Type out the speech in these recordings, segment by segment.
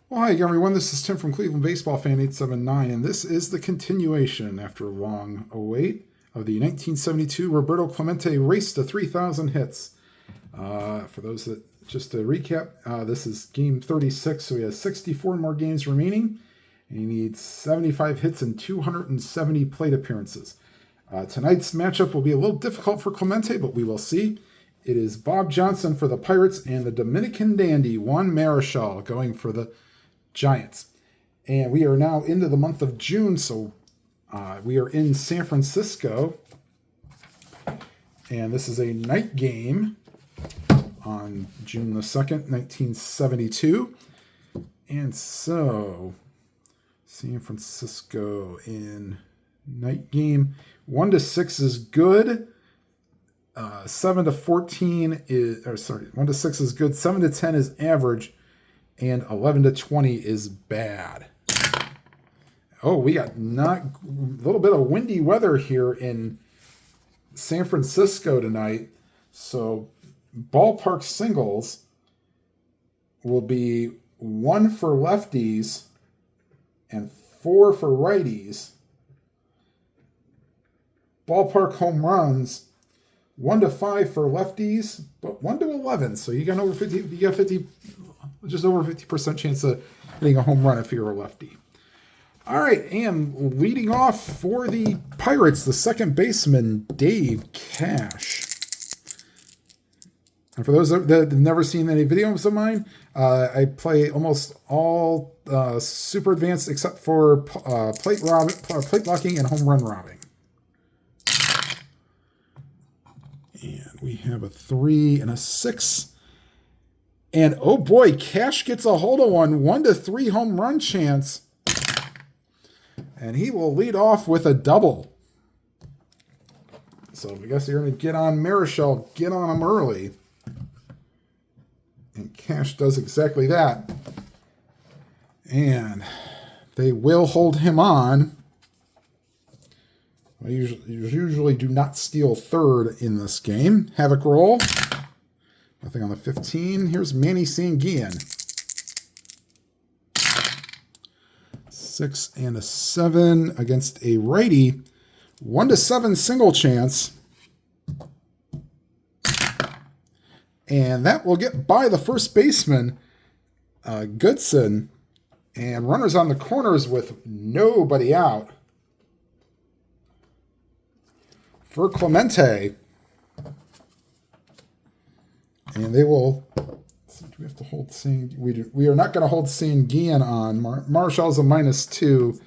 Well, hi everyone, this is Tim from Cleveland Baseball Fan 879, and this is the continuation after a long await of the 1972 Roberto Clemente race to 3,000 hits. For those that, just to recap, this is game 36, so he has 64 more games remaining, and he needs 75 hits and 270 plate appearances. Tonight's matchup will be a little difficult for Clemente, but we will see. It is Bob Johnson for the Pirates and the Dominican dandy Juan Marichal going for the Giants. And we are now into the month of June, so we are in San Francisco. And this is a night game on June the 2nd, 1972. And so, San Francisco in night game. 1-6 is good. 7-14 is, 1-6 is good. 7-10 is average. And 11-20 is bad. Oh, we got a little bit of windy weather here in San Francisco tonight. So ballpark singles will be 1 for lefties and 4 for righties. Ballpark home runs 1-5 for lefties, but 1-11. So you got over 50. You got 50. Just over 50% chance of hitting a home run if you're a lefty. All right, and leading off for the Pirates, the second baseman, Dave Cash. And for those that have never seen any videos of mine, I play almost all super advanced except for plate locking and home run robbing. And we have a 3 and a 6. And oh boy, Cash gets a hold of one. 1-3 home run chance. And he will lead off with a double. So I guess you're going to get on Marichal, get on him early. And Cash does exactly that. And they will hold him on. I usually do not steal third in this game. Havoc roll. Nothing on the 15. Here's Manny Sanguillen. 6 and a 7 against a righty. 1-7 single chance. And that will get by the first baseman, Goodson. And runners on the corners with nobody out. For Clemente. And they will. Do we have to hold Sanguillen? We are not going to hold Sanguillen on. Marshall's a -2.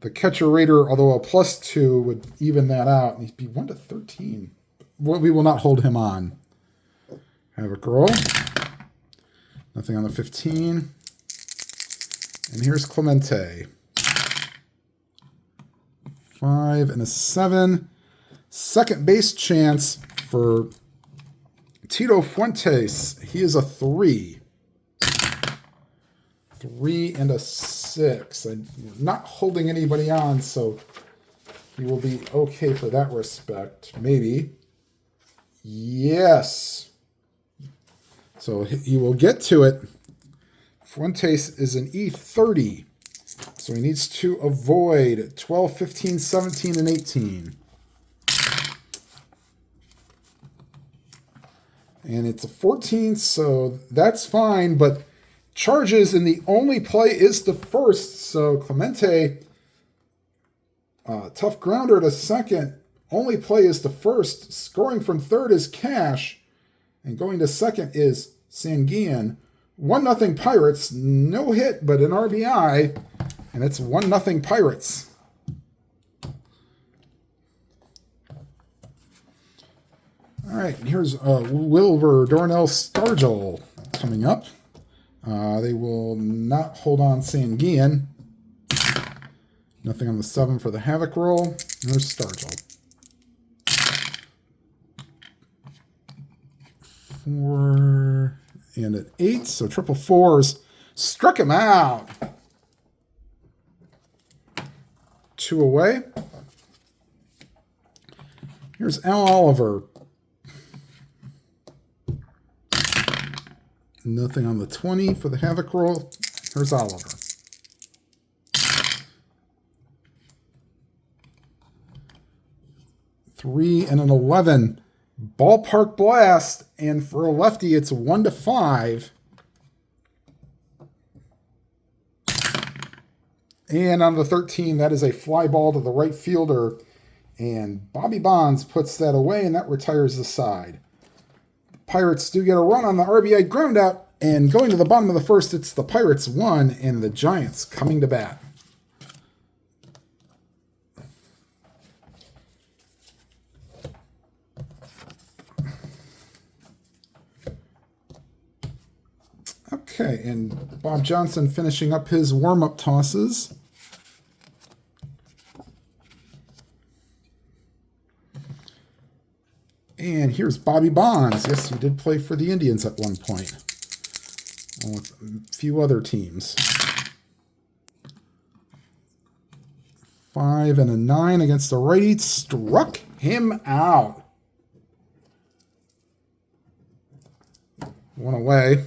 The catcher rater, although a +2, would even that out. And he'd be 1-13. We will not hold him on. Have a roll. Nothing on the 15. And here's Clemente. 5 and a 7. Second base chance for Tito Fuentes. He is a 3. 3 and a 6. I'm not holding anybody on, so he will be okay for that respect. Maybe. Yes. So he will get to it. Fuentes is an E30. So he needs to avoid 12, 15, 17, and 18. And it's a 14, so that's fine. But charges, and the only play is the first. So Clemente, tough grounder to second. Only play is the first. Scoring from third is Cash. And going to second is Sanguillen. 1-0 Pirates. No hit, but an RBI. And it's 1-0 Pirates. All right, here's Wilbur Darnell Stargell coming up. They will not hold on Sanguillen. Nothing on the 7 for the Havoc roll. There's Stargell. 4 and an 8, so triple 4s. Struck him out. 2 away. Here's Al Oliver. Nothing on the 20 for the Havoc roll. Here's Oliver. Three and an 11. Ballpark blast. And for a lefty, it's 1-5. And on the 13, that is a fly ball to the right fielder. And Bobby Bonds puts that away, and that retires the side. Pirates do get a run on the RBI ground out. And going to the bottom of the first, it's the Pirates 1 and the Giants coming to bat. Okay, and Bob Johnson finishing up his warm-up tosses. And here's Bobby Bonds. Yes, he did play for the Indians at one point, with a few other teams. 5 and a 9 against the righty. Struck him out. One away.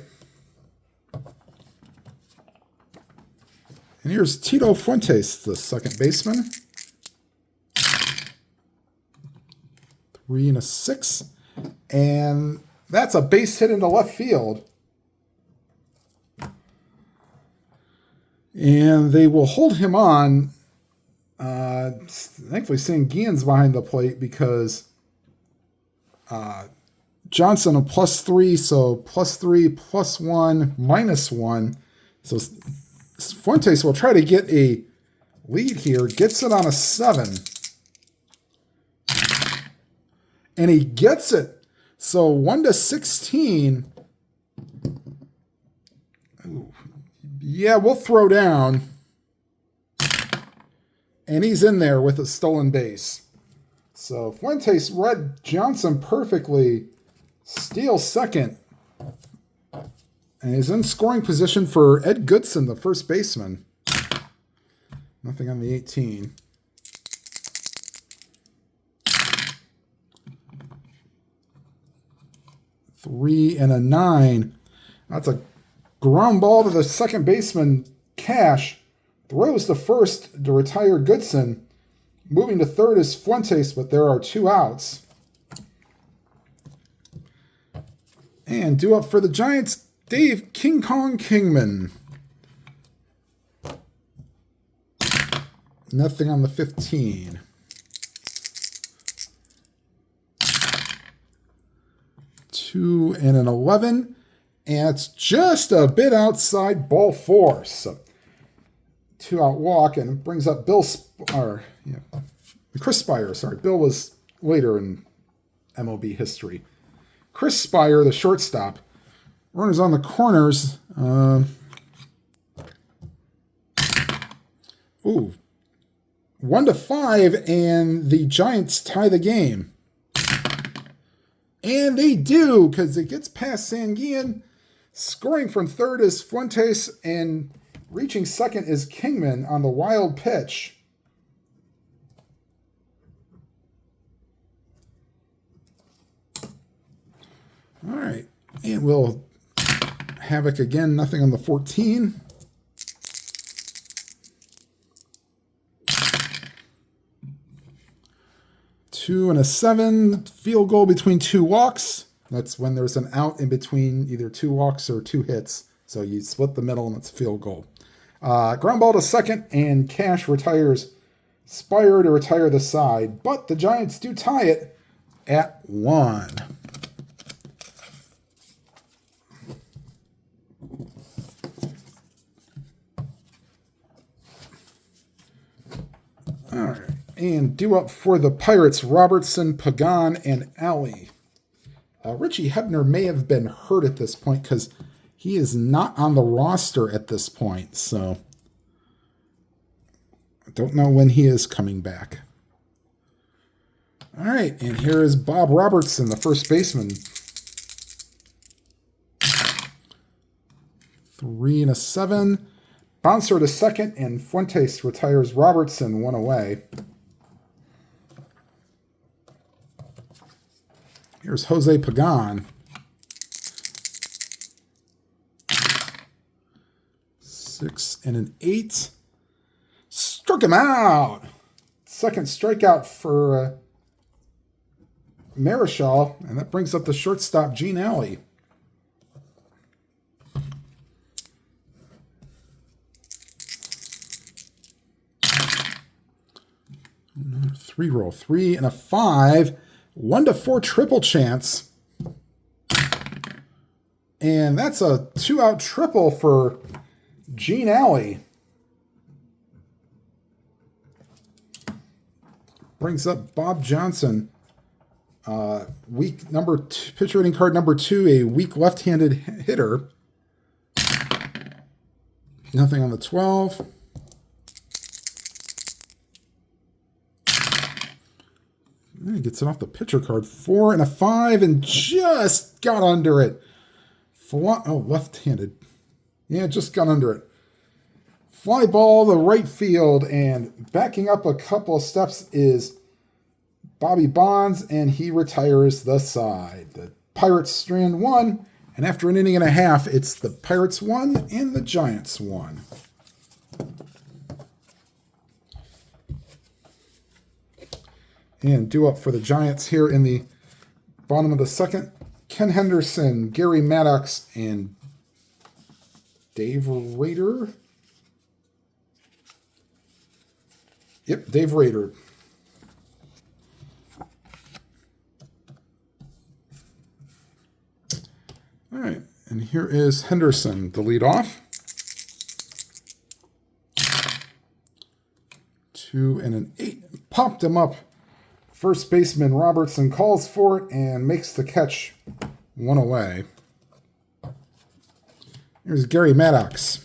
And here's Tito Fuentes, the second baseman. 3 and a 6. And that's a base hit into left field. And they will hold him on. Thankfully, Sanguin's behind the plate because Johnson a +3, so +3, +1, -1. So Fuentes will try to get a lead here. Gets it on a 7. And he gets it. So 1-16. Ooh. Yeah, we'll throw down. And he's in there with a stolen base. So Fuentes read Johnson perfectly. Steals second. And he's in scoring position for Ed Goodson, the first baseman. Nothing on the 18. Three and a 9. That's a ground ball to the second baseman, Cash. Throws to first to retire Goodson. Moving to third is Fuentes, but there are 2 outs. And due up for the Giants, Dave King Kong Kingman. Nothing on the 15. Two and an 11. And it's just a bit outside ball 4. So 2-out walk, and it brings up Chris Spire. Sorry, Bill was later in MLB history. Chris Spire, the shortstop. Runners on the corners. 1-5, and the Giants tie the game. And they do, because it gets past Sanguin. Scoring from third is Fuentes, and reaching second is Kingman on the wild pitch. All right, and we'll Havoc again, nothing on the 14. Two and a 7, field goal between 2 walks. That's when there's an out in between either 2 walks or 2 hits. So you split the middle and it's a field goal. Ground ball to second, and Cash retires Spire to retire the side. But the Giants do tie it at 1. All right. And due up for the Pirates, Robertson, Pagan, and Alley. Richie Hebner may have been hurt at this point because he is not on the roster at this point. So I don't know when he is coming back. All right, and here is Bob Robertson, the first baseman. 3 and a 7. Bouncer to second, and Fuentes retires Robertson 1 away. Here's Jose Pagan. 6 and an 8. Struck him out. Second strikeout for Marichal, and that brings up the shortstop, Gene Alley. Three roll, 3 and a 5. 1-4 triple chance. And that's a 2-out triple for Gene Alley. Brings up Bob Johnson. Weak number 2, pitcher rating card number 2, a weak left-handed hitter. Nothing on the 12. And he gets it off the pitcher card. 4 and a 5 and just got under it. Left-handed. Yeah, just got under it. Fly ball to right field, and backing up a couple of steps is Bobby Bonds, and he retires the side. The Pirates strand 1, and after an inning and a half, it's the Pirates 1 and the Giants 1. And due up for the Giants here in the bottom of the second, Ken Henderson, Gary Maddox, and Dave Rader. Yep, Dave Rader. All right, and here is Henderson, the leadoff. 2 and an 8. Popped him up. First baseman Robertson calls for it and makes the catch, 1 away. Here's Gary Maddox.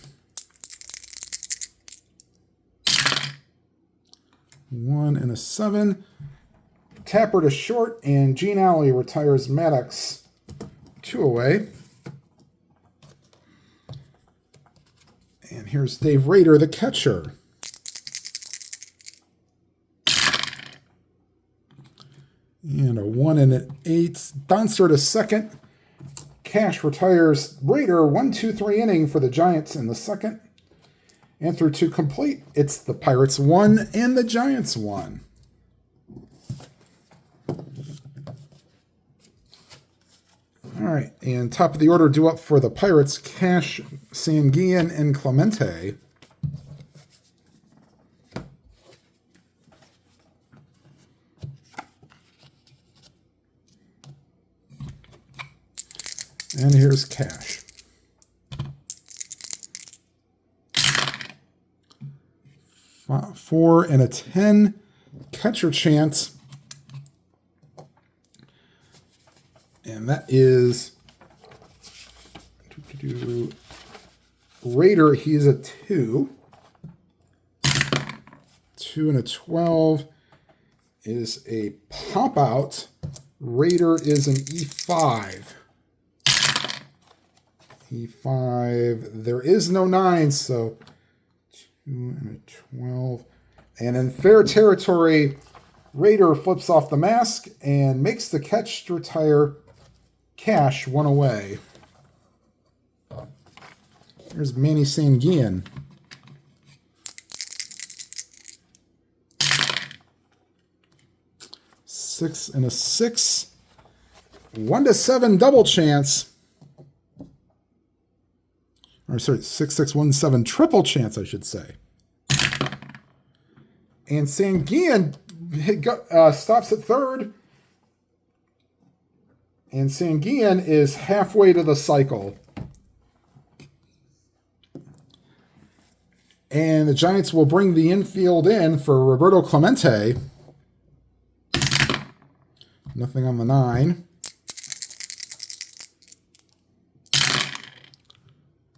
1 and a 7. Tapper to short, and Gene Alley retires Maddox, 2 away. And here's Dave Rader, the catcher. And a 1 and an 8. Donster to second. Cash retires Rader, 1-2-3 inning for the Giants in the second. And through 2 complete, it's the Pirates 1 and the Giants 1. All right, and top of the order due up for the Pirates, Cash, Sanguillen, and Clemente. And here's Cash. 4 and a 10. Catcher chance. And that is Rader. He's a 2. 2 and a 12 is a pop out. Rader is an E5. E5. There is no 9, so 2 and a 12. And in fair territory, Rader flips off the mask and makes the catch to retire Cash, 1 away. Here's Manny Sanguillen. Six and a 6. 1-7 double chance. Or sorry, 6-6-1-7 triple chance, I should say. And Sanguillen stops at third. And Sanguillen is halfway to the cycle. And the Giants will bring the infield in for Roberto Clemente. Nothing on the 9.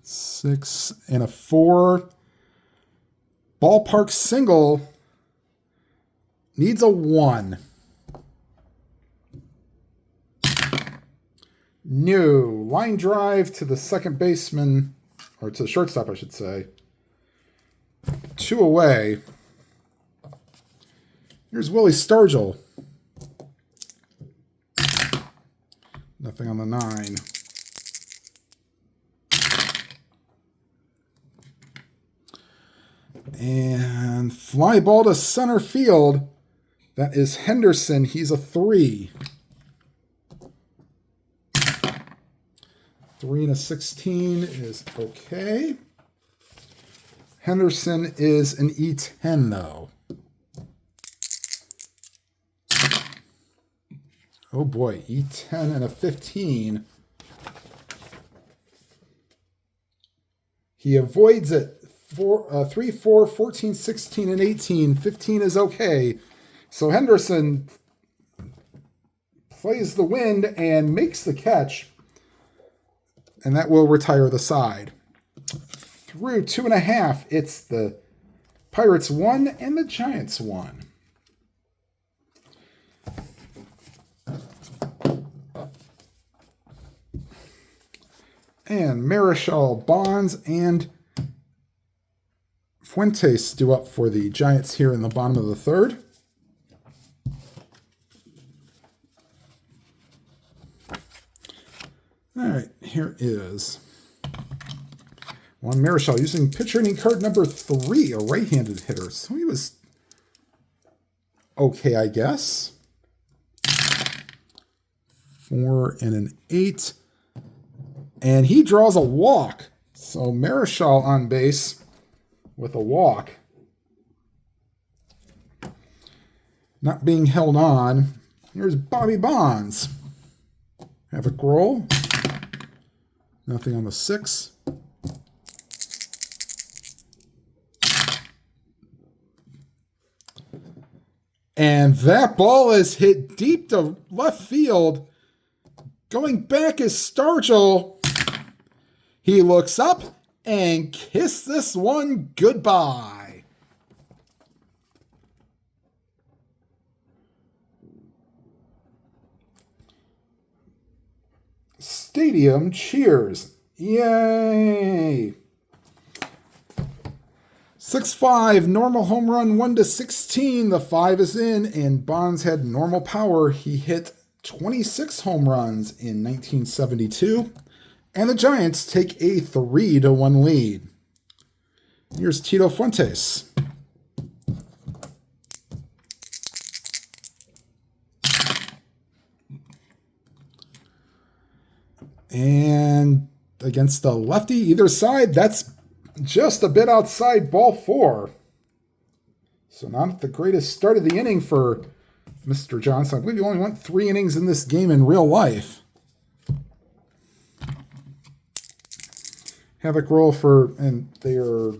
6 and a 4. Ballpark single. Needs a 1. No. Line drive to the second baseman, or to the shortstop, I should say. 2 away. Here's Willie Stargell. Nothing on the 9. And fly ball to center field. That is Henderson. He's a 3. 3 and a 16 is okay. Henderson is an E10, though. Oh boy, E10 and a 15. He avoids it. 3, 4, 14, 16, and 18. 15 is okay. So Henderson plays the wind and makes the catch. And that will retire the side. Through 2.5, it's the Pirates 1 and the Giants 1. And Marichal, Bonds, and Fuentes due up for the Giants here in the bottom of the third. All right, here is Juan Marichal using pitcher inning card number 3, a right-handed hitter. So he was okay, I guess. 4 and an 8. And he draws a walk. So Marichal on base with a walk. Not being held on. Here's Bobby Bonds. Have a roll. Nothing on the 6. And that ball is hit deep to left field. Going back is Stargell. He looks up and kissed this one goodbye. Stadium cheers. Yay. 6-5, normal home run, 1 to 16. The 5 is in, and Bonds had normal power. He hit 26 home runs in 1972. And the Giants take a 3-1 lead. Here's Tito Fuentes. And against the lefty, either side, that's just a bit outside ball 4. So not the greatest start of the inning for Mr. Johnson. I believe you only went 3 innings in this game in real life. Havoc roll for, and they are,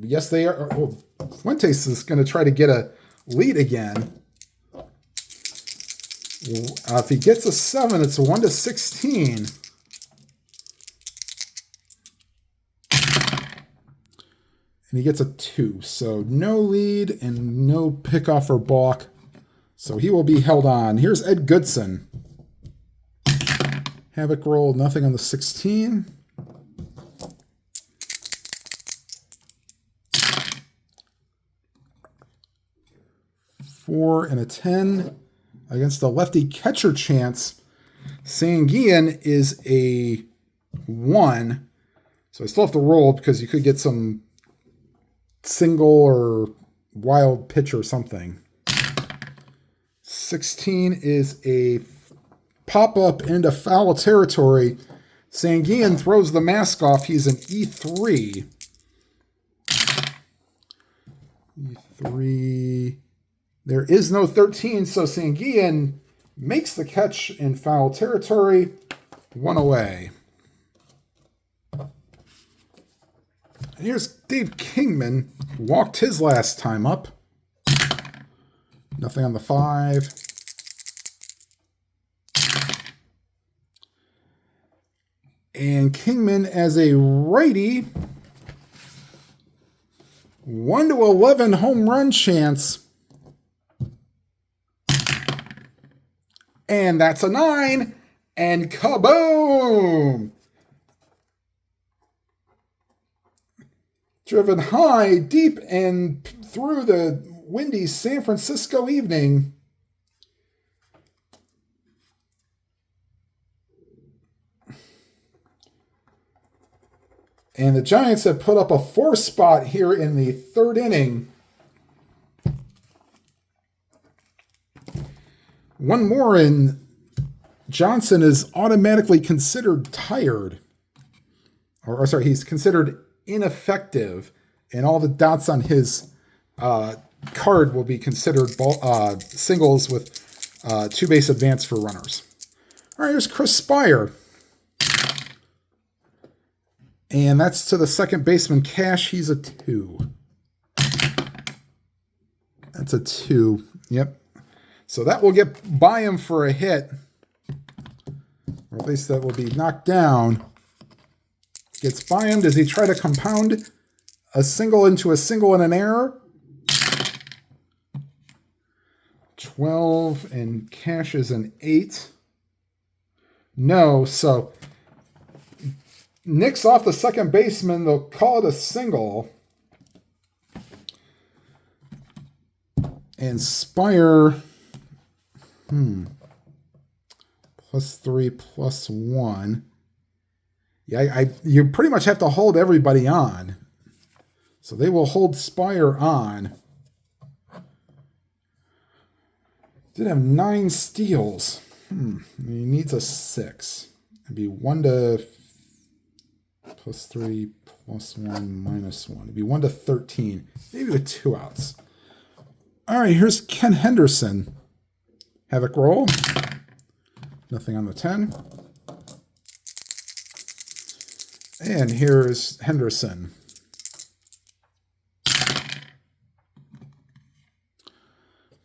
yes, they are. Oh, Fuentes is going to try to get a lead again. If he gets a 7, it's a 1 to 16. And he gets a 2. So no lead and no pickoff or balk. So he will be held on. Here's Ed Goodson. Havoc roll, nothing on the 16. Four and a 10 against the lefty catcher chance. Sanguian is a 1. So I still have to roll because you could get some single or wild pitch or something. 16 is a pop-up into foul territory. Sanguian throws the mask off. He's an E3. E3. There is no 13, so Sanguian makes the catch in foul territory. 1 away. Here's Dave Kingman, who walked his last time up. Nothing on the 5. And Kingman as a righty, 1 to 11 home run chance. And that's a 9. And kaboom! Driven high, deep, and through the windy San Francisco evening. And the Giants have put up a 4 spot here in the 3rd inning. One more, and Johnson is automatically considered tired. Or sorry, he's considered ineffective, and all the dots on his card will be considered singles with 2 base advance for runners. All right, here's Chris Spire. And that's to the second baseman, Cash. He's a 2. That's a 2. Yep. So that will get by him for a hit. Or at least that will be knocked down. Gets by him. Does he try to compound a single into a single and an error? 12, and Cash is an 8. No, so nicks off the second baseman. They'll call it a single. And Spire, +3, +1. Yeah, you pretty much have to hold everybody on. So they will hold Spire on. Did have 9 steals. He needs a 6. It'd be 1 to +3, +1, -1. It'd be 1 to 13. Maybe with 2 outs. All right, here's Ken Henderson. Havoc roll. Nothing on the 10. And here's Henderson.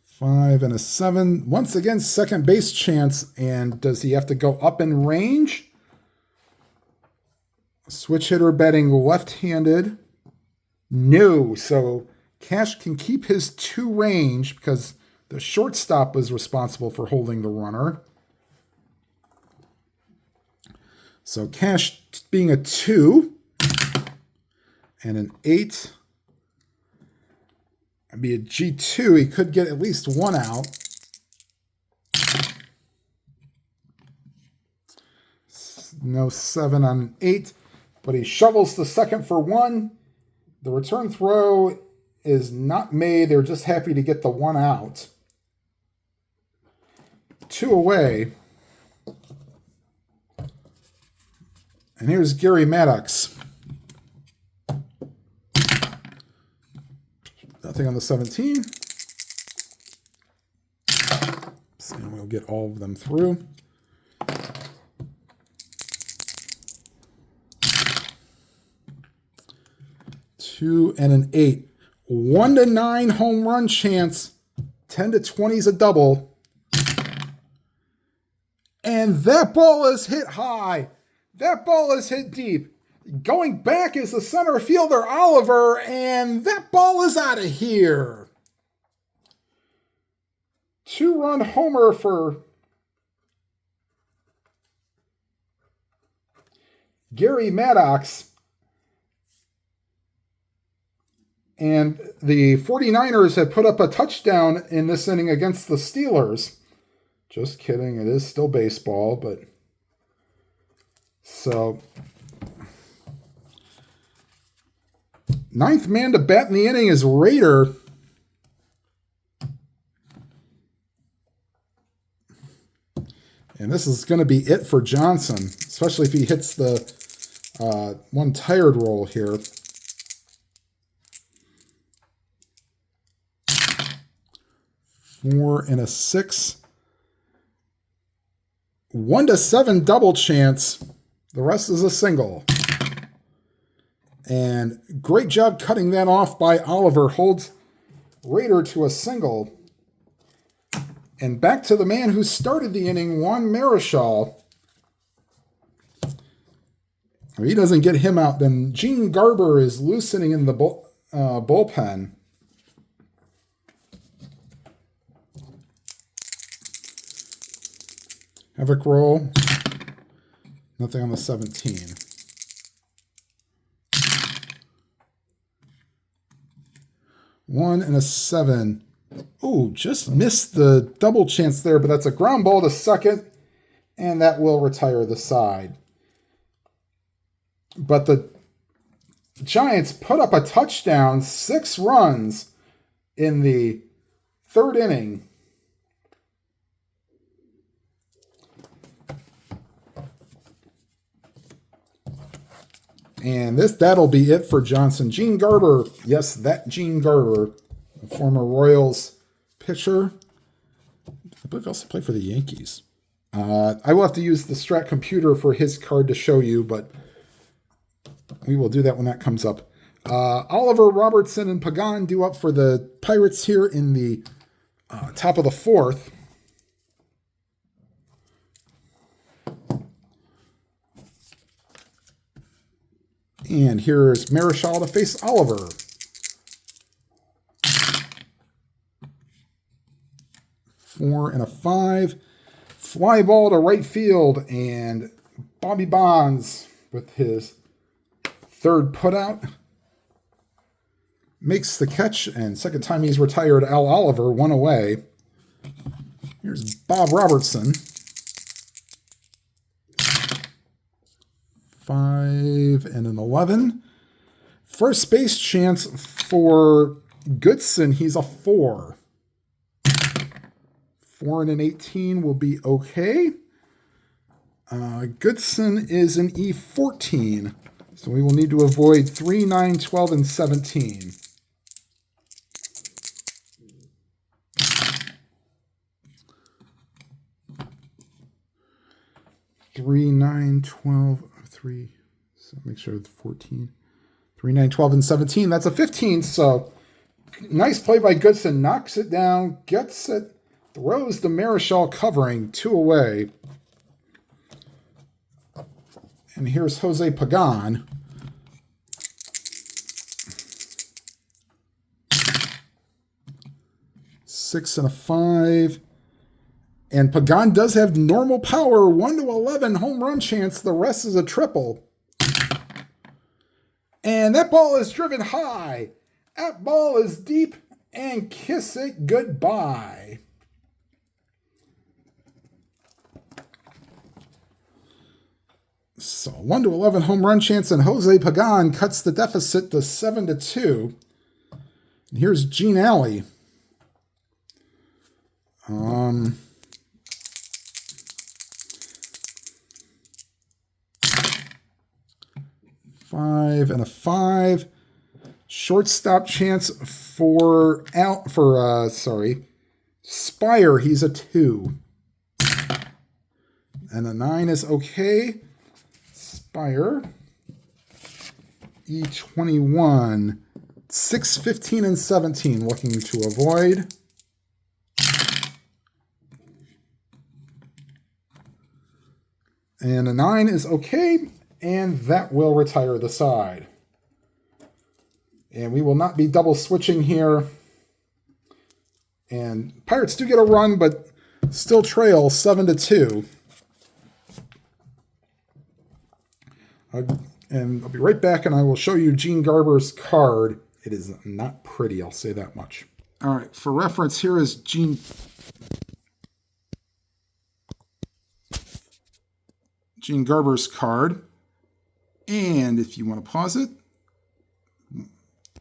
Five and a 7. Once again, second base chance. And does he have to go up in range? Switch hitter batting left-handed. No. So Cash can keep his 2 range because the shortstop was responsible for holding the runner. So Cash being a 2 and an 8. It'd be a G2. He could get at least 1 out. No 7 on 8, but he shovels the second for 1. The return throw is not made. They're just happy to get the 1 out. 2 away. And here's Gary Maddox. Nothing on the 17. So we'll get all of them through. Two and an 8. 1 to 9 home run chance. 10 to 20 is a double. And that ball is hit high. That ball is hit deep. Going back is the center fielder, Oliver, and that ball is out of here. 2-run homer for Gary Maddox. And the 49ers have put up a touchdown in this inning against the Steelers. Just kidding. It is still baseball, but... So, 9th man to bat in the inning is Raider. And this is going to be it for Johnson, especially if he hits the 1 tired roll here. 4 and a 6. 1 to 7 double chance. The rest is a single. And great job cutting that off by Oliver. Holds Raider to a single. And back to the man who started the inning, Juan Marichal. If he doesn't get him out, then Gene Garber is loosening in the bullpen. Havoc roll. Nothing on the 17. One and a 7. Oh, just missed the double chance there, but that's a ground ball to second, and that will retire the side. But the Giants put up a touchdown, 6 runs in the 3rd inning. And that'll be it for Johnson. Gene Garber, yes, that Gene Garber, a former Royals pitcher. I believe he also played for the Yankees. I will have to use the Strat computer for his card to show you, but we will do that when that comes up. Oliver, Robertson, and Pagan due up for the Pirates here in the top of the 4th. And here's Marichal to face Oliver. Four and a 5. Fly ball to right field, and Bobby Bonds with his 3rd putout makes the catch, and 2nd time he's retired. Al Oliver, 1 away. Here's Bob Robertson. 5 and an 11. First base chance for Goodson. He's a 4. 4 and an 18 will be okay. Goodson is an E14. So we will need to avoid 3, 9, 12, and 17. Three, 9, 12, 3, so make sure it's 14. 3, 9, 12, and 17. That's a 15, so nice play by Goodson. Knocks it down, gets it, throws the Marichal covering, 2 away. And here's Jose Pagan. Six and a 5. And Pagan does have normal power, 1 to 11 home run chance. The rest is a triple. And that ball is driven high. That ball is deep, and kiss it goodbye. So 1 to 11 home run chance, and Jose Pagan cuts the deficit to 7 to 2. And here's Gene Alley. 5 and a 5. Shortstop chance for Spire. He's a 2. And a 9 is okay. Spire. E21. 6, 15, and 17 looking to avoid. And a 9 is okay, and that will retire the side. And we will not be double switching here. And Pirates do get a run, but still trail 7 to 2. And I'll be right back, and I will show you Gene Garber's card. It is not pretty, I'll say that much. All right, for reference, here is Gene Garber's card. And if you want to pause it,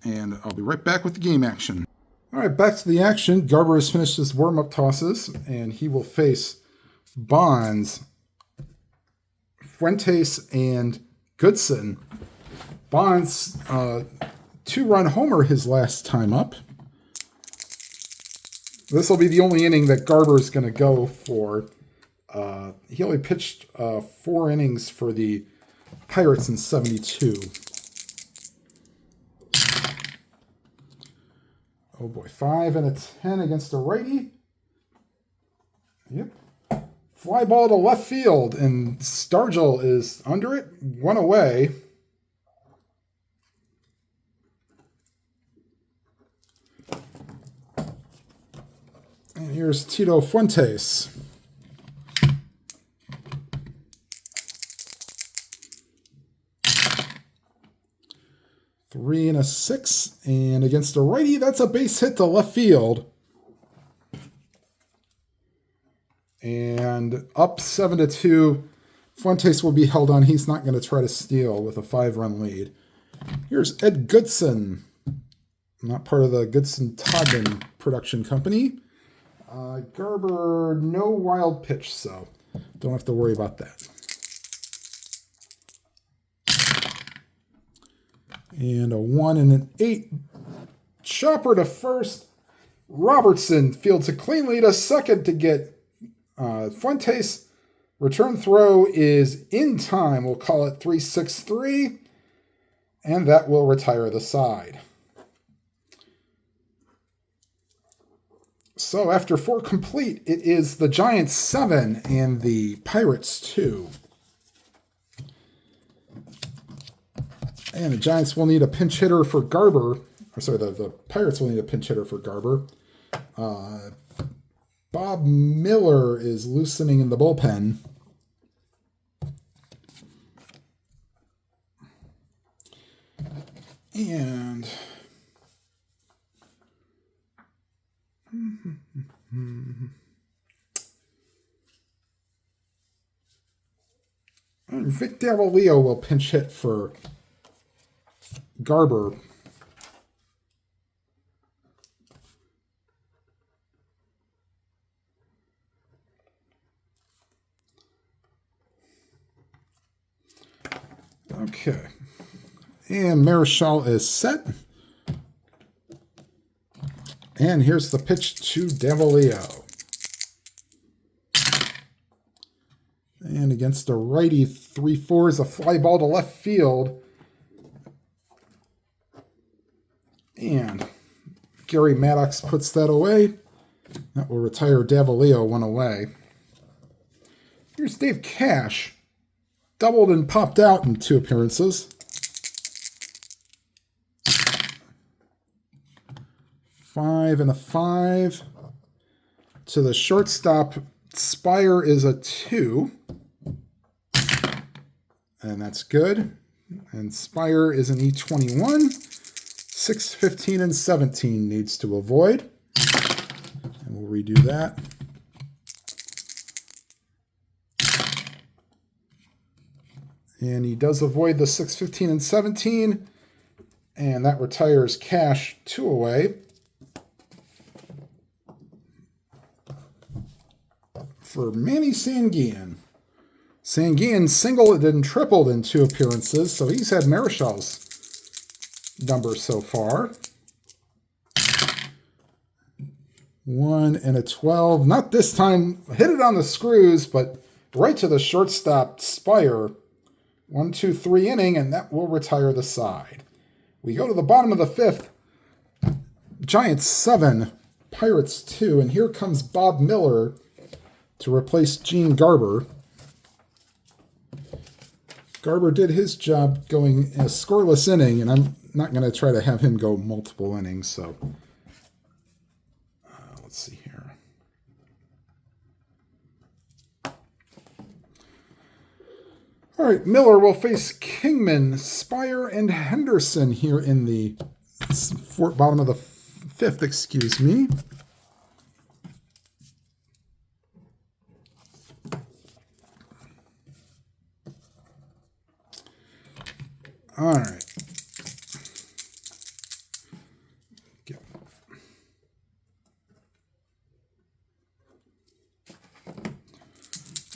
and I'll be right back with the game action. All right, back to the action. Garber has finished his warm-up tosses, and he will face Bonds, Fuentes, and Goodson. Bonds, 2-run homer his last time up. This will be the only inning that Garber is going to go for. He only pitched 4 innings for the Pirates in 72. Oh boy, 5 and a 10 against a righty. Yep. Fly ball to left field, and Stargell is under it, 1 away. And here's Tito Fuentes. Three and a 6, and against a righty, that's a base hit to left field. And up 7 to 2. Fuentes will be held on. He's not going to try to steal with a 5-run lead. Here's Ed Goodson. Not part of the Goodson-Todman production company. Garber, no wild pitch, so don't have to worry about that. And a 1 and an 8. Chopper to first. Robertson fields a clean lead, a second to get Fuentes. Return throw is in time. We'll call it 3-6-3. And that will retire the side. So after 4 complete, it is the Giants 7 and the Pirates 2. And the Giants will need a pinch hitter for Garber. Or sorry, the Pirates will need a pinch hitter for Garber. Bob Miller is loosening in the bullpen. And Vic Davalillo will pinch hit for Garber. Okay. And Marichal is set. And here's the pitch to Davalillo. And against a righty, 3-4 is a fly ball to left field. And Gary Maddox puts that away. That will retire Davalillo 1 away. Here's Dave Cash. Doubled and popped out in 2 appearances. 5 and a 5. To the shortstop, Spire is a 2. And that's good. And Spire is an E21. 6, 15, and 17 needs to avoid. And we'll redo that. And he does avoid the 6, 15, and 17. And that retires Cash 2 away. For Manny Sanguillen. Sanguillen singled and tripled in 2 appearances, so he's had Marichal's number so far. 1 and a 12. Not this time. Hit it on the screws, but right to the shortstop, Spire. 1, 2, 3 inning, and that will retire the side. We go to the bottom of the 5th. Giants 7, Pirates 2, and here comes Bob Miller to replace Gene Garber. Garber did his job going a scoreless inning, and I'm not going to try to have him go multiple innings, so let's see here. All right, Miller will face Kingman, Spire, and Henderson here in the bottom of the 5th, excuse me. All right.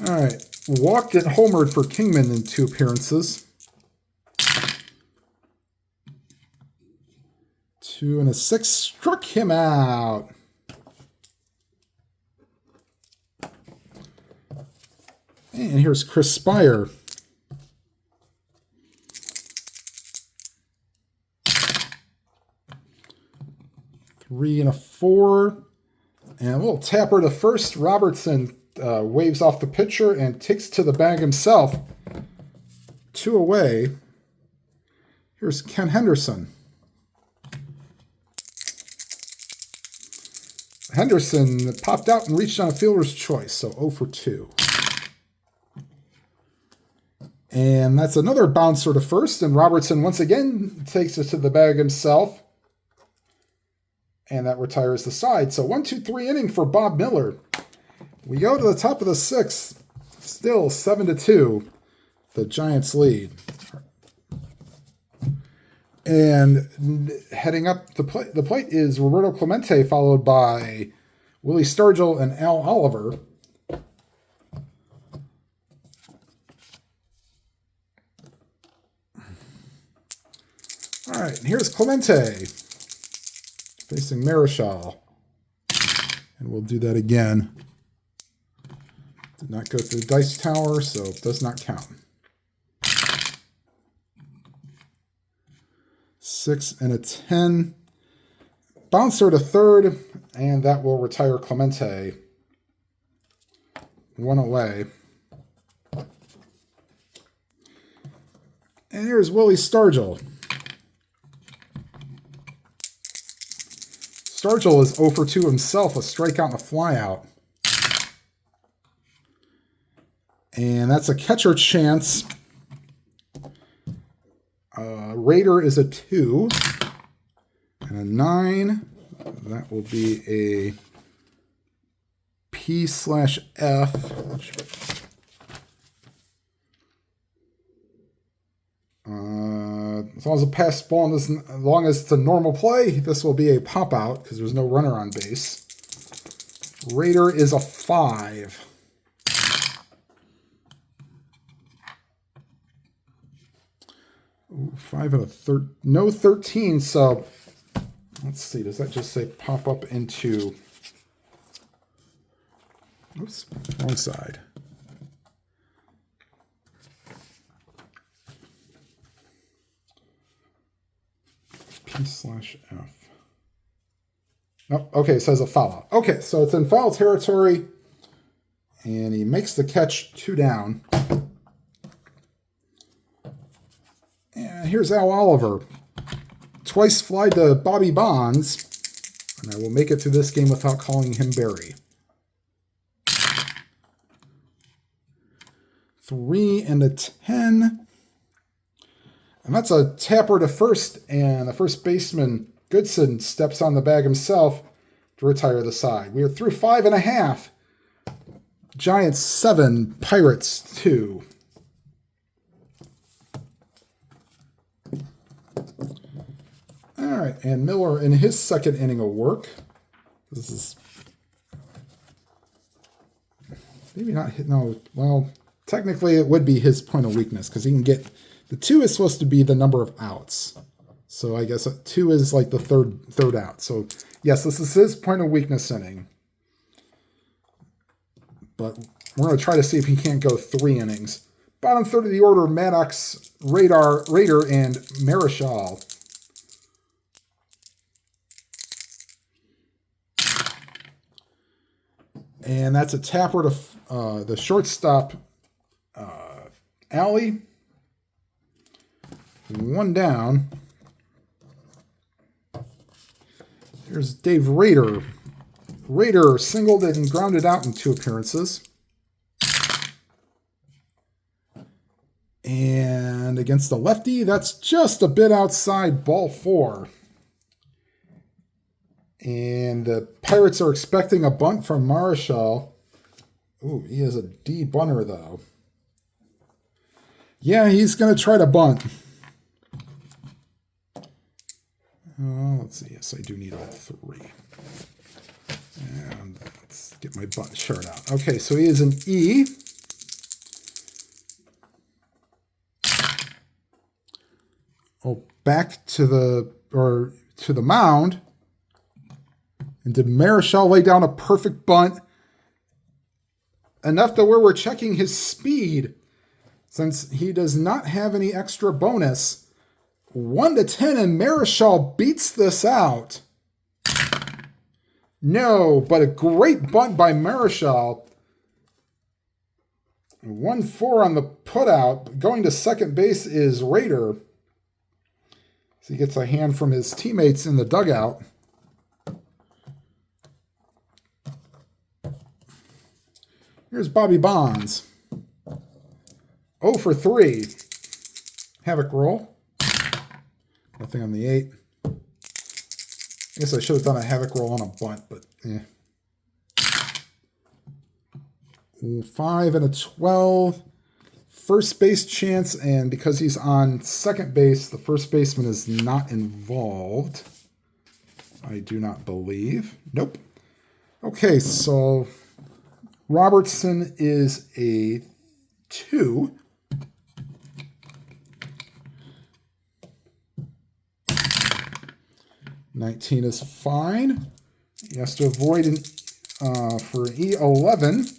All right. Walked and homered for Kingman in 2 appearances. 2 and a 6 struck him out. And here's Chris Spire. Three and a 4. And a little tapper to first. Robertson waves off the pitcher and takes to the bag himself. 2 away. Here's Ken Henderson. Henderson popped out and reached on a fielder's choice, so 0 for 2. And that's another bouncer to first, and Robertson once again takes it to the bag himself. And that retires the side. So 1, 2, 3 inning for Bob Miller. We go to the top of the 6th. Still 7-2. The Giants lead. And heading up the plate is Roberto Clemente, followed by Willie Stargell and Al Oliver. All right, and here's Clemente facing Marichal. And we'll do that again. Did not go through the dice tower, so it does not count. 6 and a 10. Bouncer to third, and that will retire Clemente. 1 away. And here's Willie Stargell. Stargell is 0 for 2 himself, a strikeout and a flyout. And that's a catcher chance. Raider is a 2 and a 9. That will be a P/F. As long as a pass ball, as long as it's a normal play, this will be a pop out because there's no runner on base. Raider is a 5. Ooh, 5 and a third, no 13. So let's see. Does that just say pop up into? Oops, wrong side. P/F. Oh, okay, it says a foul out. Okay, so it's in foul territory, and he makes the catch 2 down. And here's Al Oliver. Twice fly to Bobby Bonds, and I will make it through this game without calling him Barry. 3 and a 10. And that's a tapper to first, and the first baseman, Goodson, steps on the bag himself to retire the side. We are through 5 and a half. Giants 7, Pirates 2. All right, and Miller in his second inning of work. This is maybe not, no, well, technically it would be his point of weakness because he can get, the 2 is supposed to be the number of outs. So I guess 2 is like the third out. So yes, this is his point of weakness inning. But we're going to try to see if he can't go 3 innings. Bottom third of the order, Maddox, Raider, and Marichal. And that's a tapper to the shortstop, Alley. 1 down. Here's Dave Raider. Raider singled and grounded out in 2 appearances. And against the lefty, that's just a bit outside, ball 4. And the Pirates are expecting a bunt from Marichal. Ooh, he is a D bunter, though. Yeah, he's going to try to bunt. Let's see. Yes, I do need all 3. And let's get my bunt chart out. Okay, so he is an E. Oh, back to the mound. And did Marichal lay down a perfect bunt? Enough to where we're checking his speed. Since he does not have any extra bonus. 1 to 10, and Marichal beats this out. No, but a great bunt by Marichal. 1-4 on the putout. Going to second base is Raider. So he gets a hand from his teammates in the dugout. Here's Bobby Bonds. 0 for 3. Havoc roll. Nothing on the 8. I guess I should have done a havoc roll on a bunt, but eh. 5 and a 12. first base chance, and because he's on second base, the first baseman is not involved. I do not believe. Nope. Okay, so Robertson is a 2. $19 is fine. He has to avoid for E11.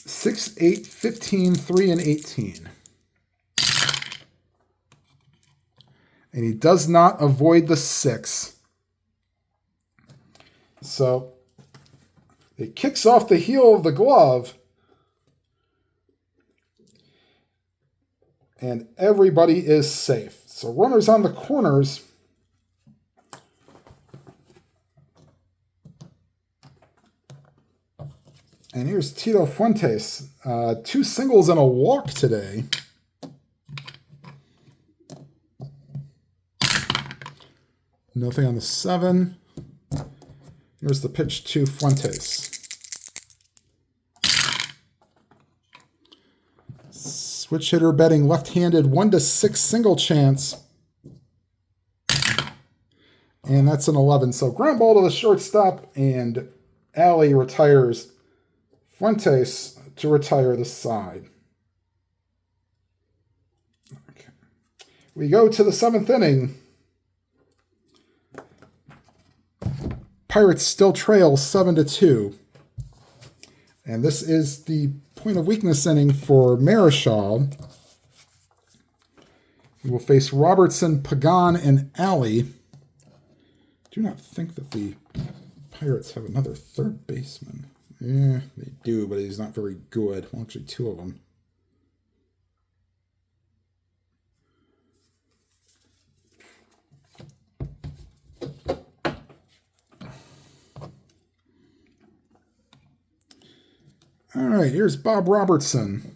6, 8, 15, 3, and 18. And he does not avoid the 6. So it kicks off the heel of the glove. And everybody is safe. So runners on the corners. And here's Tito Fuentes. 2 singles and a walk today. Nothing on the 7. Here's the pitch to Fuentes. Switch hitter betting left-handed 1-6 single chance. And that's an 11. So ground ball to the shortstop, and Alley retires Fuentes to retire the side. Okay. We go to the 7th inning. Pirates still trail 7-2. And this is the point of weakness inning for Marichal. He will face Robertson, Pagan, and Alley. Do not think that the Pirates have another third baseman. Yeah, they do, but he's not very good. Well, actually, 2 of them. All right, here's Bob Robertson.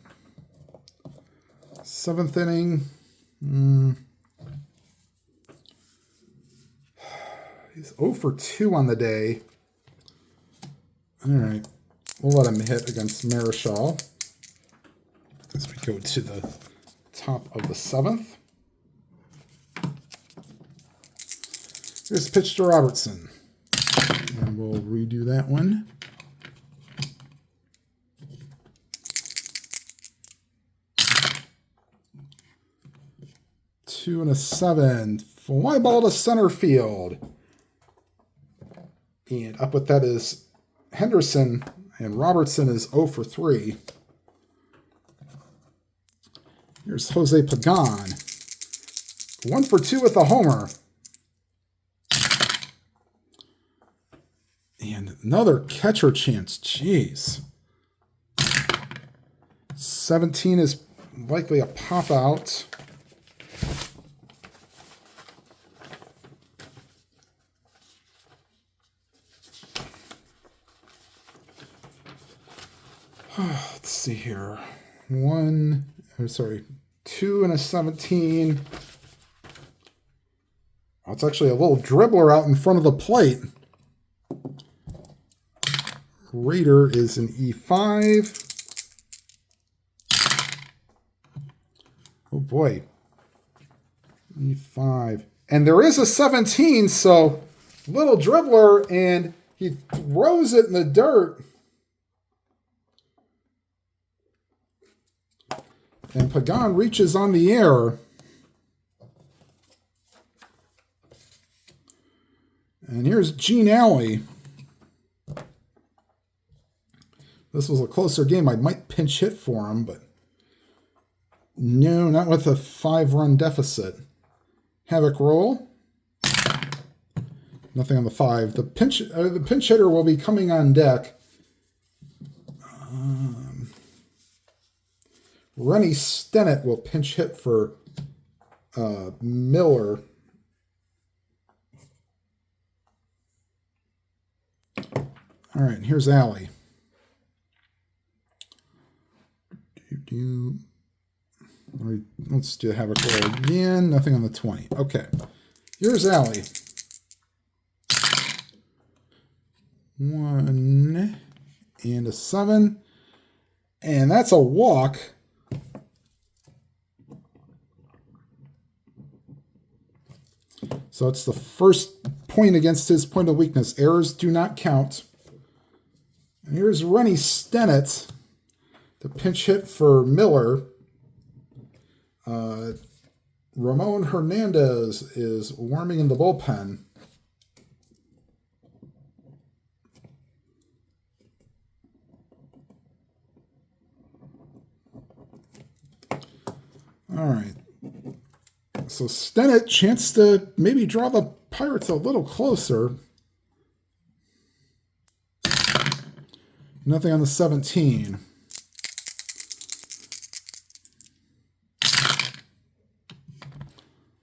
7th inning. He's 0 for 2 on the day. All right, we'll let him hit against Marichal as we go to the top of the 7th. Here's the pitch to Robertson. And we'll redo that one. Two and a 7. Fly ball to center field. And up with that is Henderson, and Robertson is 0 for 3. Here's Jose Pagan. 1 for 2 with a homer. And another catcher chance. Jeez. 17 is likely a pop out. Let's see here. 2 and a 17. Oh, it's actually a little dribbler out in front of the plate. Raider is an E5. Oh boy. E5. And there is a 17, so little dribbler, and he throws it in the dirt. And Pagan reaches on the air. And here's Gene Alley. This was a closer game. I might pinch hit for him, but no, not with a 5-run deficit. Havoc roll. Nothing on the 5. The pinch hitter will be coming on deck. Rennie Stennett will pinch hit for Miller. All right, here's Alley. Let's do Havoc roll again. Nothing on the 20. Okay, here's Alley. 1 and a 7. And that's a walk. So it's the first point against his point of weakness. Errors do not count. And here's Rennie Stennett, the pinch hit for Miller. Ramon Hernandez is warming in the bullpen. All right. So Stennett, chance to maybe draw the Pirates a little closer. Nothing on the 17.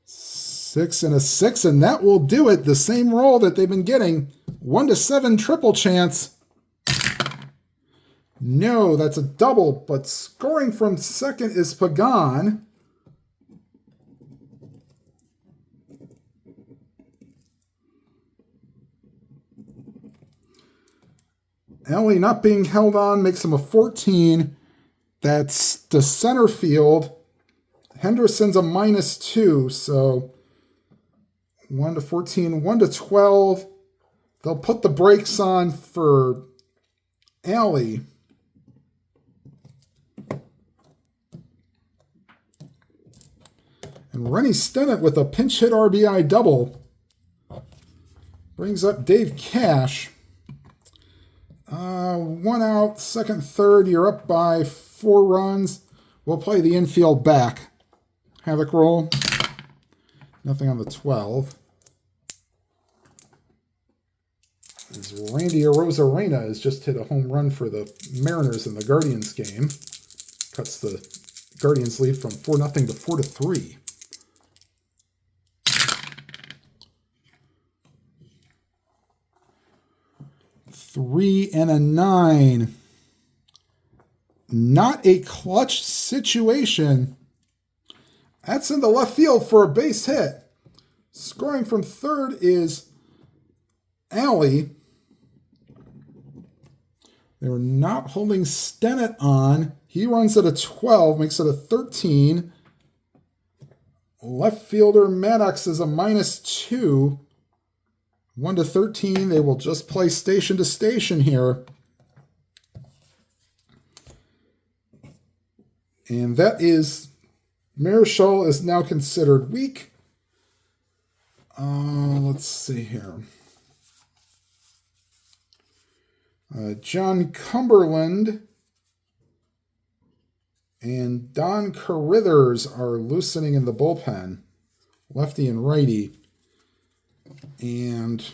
Six and a 6, and that will do it. The same roll that they've been getting. 1-7 triple chance. No, that's a double, but scoring from second is Pagan. Ellie not being held on makes him a 14. That's the center field. Henderson's a -2, so 1-14, 1-12. They'll put the brakes on for Alley. And Rennie Stennett with a pinch hit RBI double brings up Dave Cash. 1 out, second, third. You're up by 4 runs. We'll play the infield back. Havoc roll. Nothing on the 12. As Randy Arozarena has just hit a home run for the Mariners in the Guardians game. Cuts the Guardians lead from 4-0 to 4-3. Three and a 9. Not a clutch situation. That's in the left field for a base hit. Scoring from third is Alley. They were not holding Stennett on. He runs at a 12, makes it a 13. Left fielder Maddox is a -2. 1-13. They will just play station to station here. And that is, Marichal is now considered weak. Let's see here. John Cumberland and Don Carithers are loosening in the bullpen, lefty and righty. And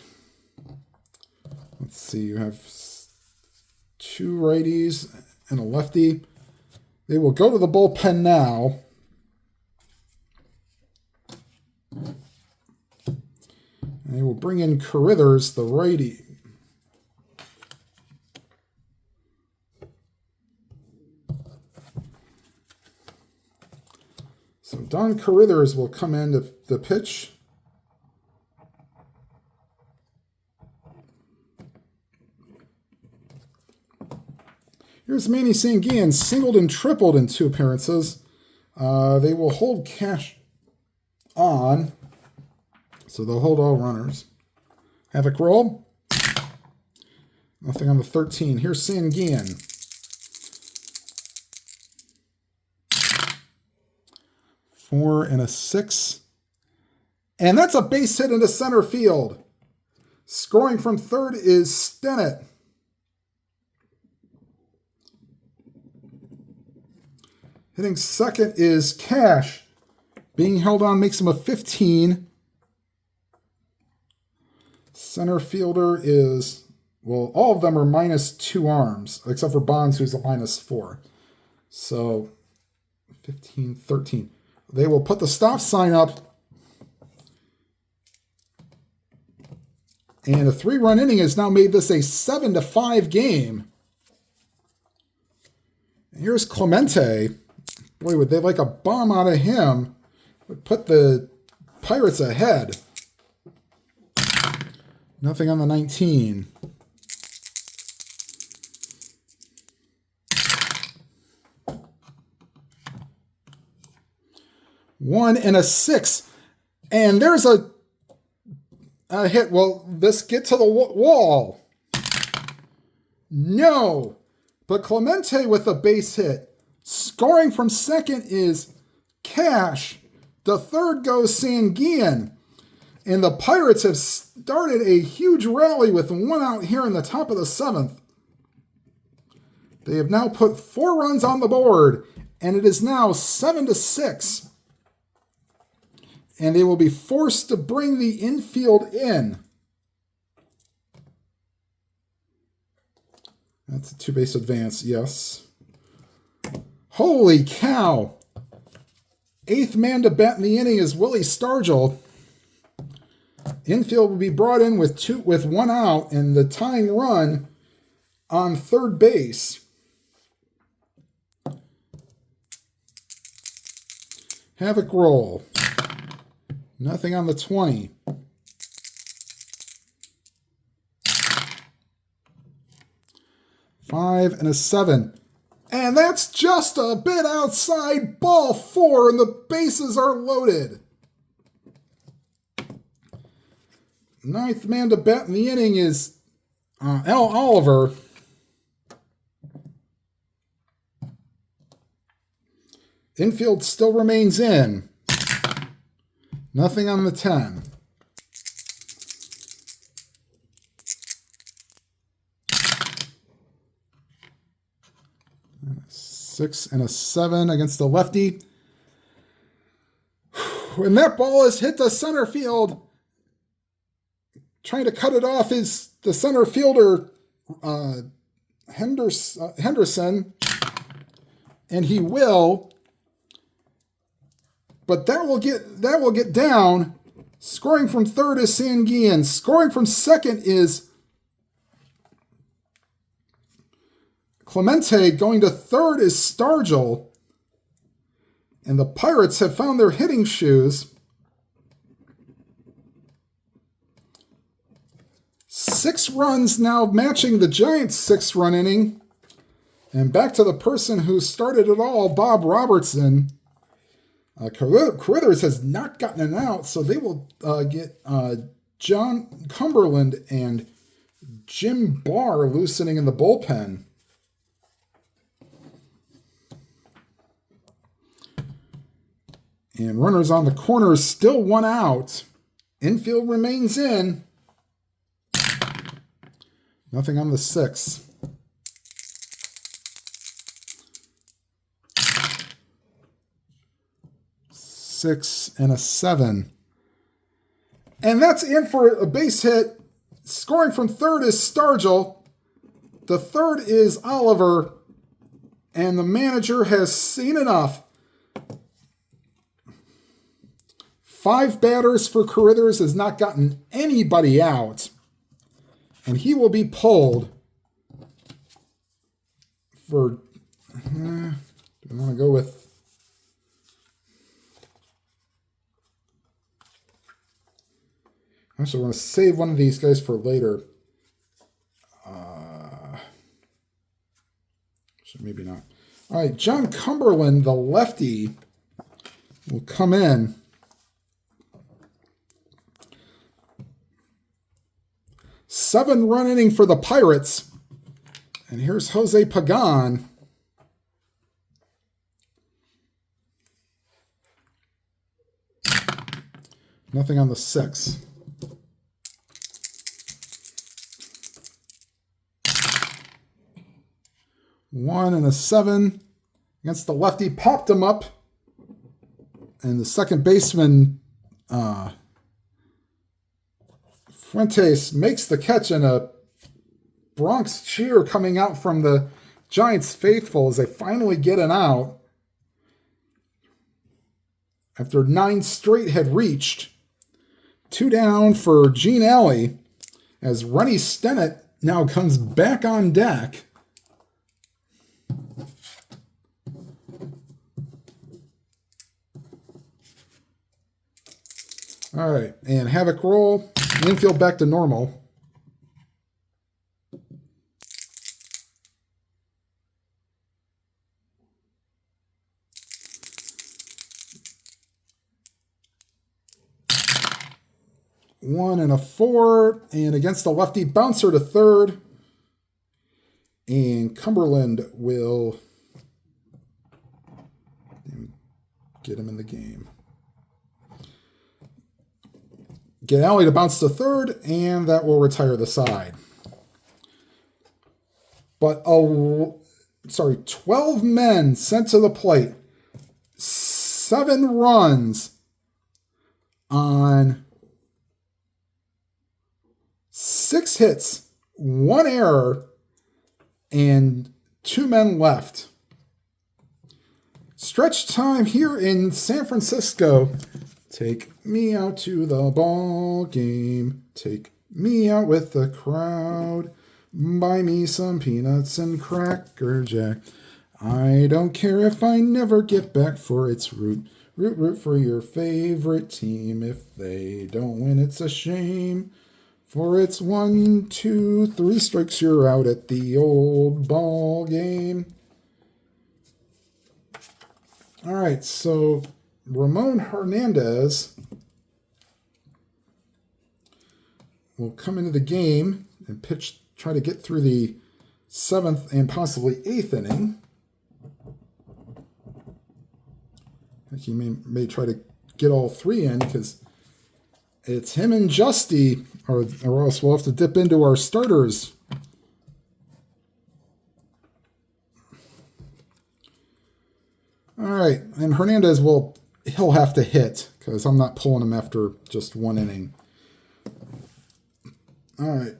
let's see, you have 2 righties and a lefty. They will go to the bullpen now. And they will bring in Carithers, the righty. So Don Carithers will come in to the pitch. Here's Manny Sanguillen, singled and tripled in 2 appearances. They will hold Cash on, so they'll hold all runners. Havoc roll. Nothing on the 13. Here's Sanguillen. Four and a 6. And that's a base hit into center field. Scoring from third is Stennett. Hitting second is Cash. Being held on makes him a 15. Center fielder is, well, all of them are -2 arms, except for Bonds, who's a -4. So 15, 13. They will put the stop sign up. And a 3-run inning has now made this a 7-5 game. And here's Clemente. Boy, would they like a bomb out of him. Would put the Pirates ahead. Nothing on the 19. One and a 6. And there's a A hit. Will this get to the wall? No. But Clemente with a base hit. Scoring from second is Cash. The third goes Sanguian. And the Pirates have started a huge rally with one out here in the top of the seventh. They have now put 4 runs on the board, and it is now 7-6. And they will be forced to bring the infield in. That's a 2-base advance, yes. Holy cow! 8th man to bat in the inning is Willie Stargell. Infield will be brought in with 1 out, and the tying run on third base. Havoc roll. Nothing on the 20. Five and a 7. And that's just a bit outside ball 4, and the bases are loaded. 9th man to bat in the inning is Al Oliver. Infield still remains in. Nothing on the 10. Six and a 7 against the lefty. When that ball is hit the center field, trying to cut it off is the center fielder, Henderson, and he will. But that will get down. Scoring from third is Sanguian. Scoring from second is Clemente. Going to third is Stargell. And the Pirates have found their hitting shoes. 6 runs now matching the Giants' 6-run inning. And back to the person who started it all, Bob Robertson. Carruthers has not gotten an out, so they will get John Cumberland and Jim Barr loosening in the bullpen. And runners on the corners, still 1 out. Infield remains in. Nothing on the 6. Six and a 7. And that's in for a base hit. Scoring from third is Stargell. The third is Oliver. And the manager has seen enough. 5 batters for Carruthers, has not gotten anybody out. And he will be pulled for... do I want to go with... Actually, I want to save one of these guys for later. So maybe not. All right, John Cumberland, the lefty, will come in. Seven-run inning for the Pirates. And here's Jose Pagan. Nothing on the 6. 1 and a 7 against the lefty. Popped him up. And the second baseman, Fuentes, makes the catch, and a Bronx cheer coming out from the Giants faithful as they finally get an out. After 9 straight had reached. 2 down for Gene Alley as Rennie Stennett now comes back on deck. All right, and Havoc roll. Infield back to normal. 1 and a 4. And against the lefty, bouncer to third. And Cumberland will get him in the game. Get Alley to bounce to third, and that will retire the side. But 12 men sent to the plate. 7 runs on 6 hits, 1 error, and 2 men left. Stretch time here in San Francisco. Take me out to the ball game. Take me out with the crowd. Buy me some peanuts and Cracker Jack. I don't care if I never get back, for it's root. Root for your favorite team. If they don't win, it's a shame. For it's 1, 2, 3 strikes, you're out at the old ball game. All right, so Ramon Hernandez will come into the game and try to get through the 7th and possibly 8th inning. I think he may try to get all 3 in, because it's him and Justy, or else we'll have to dip into our starters. All right, and Hernandez he'll have to hit, because I'm not pulling him after just 1 inning. All right.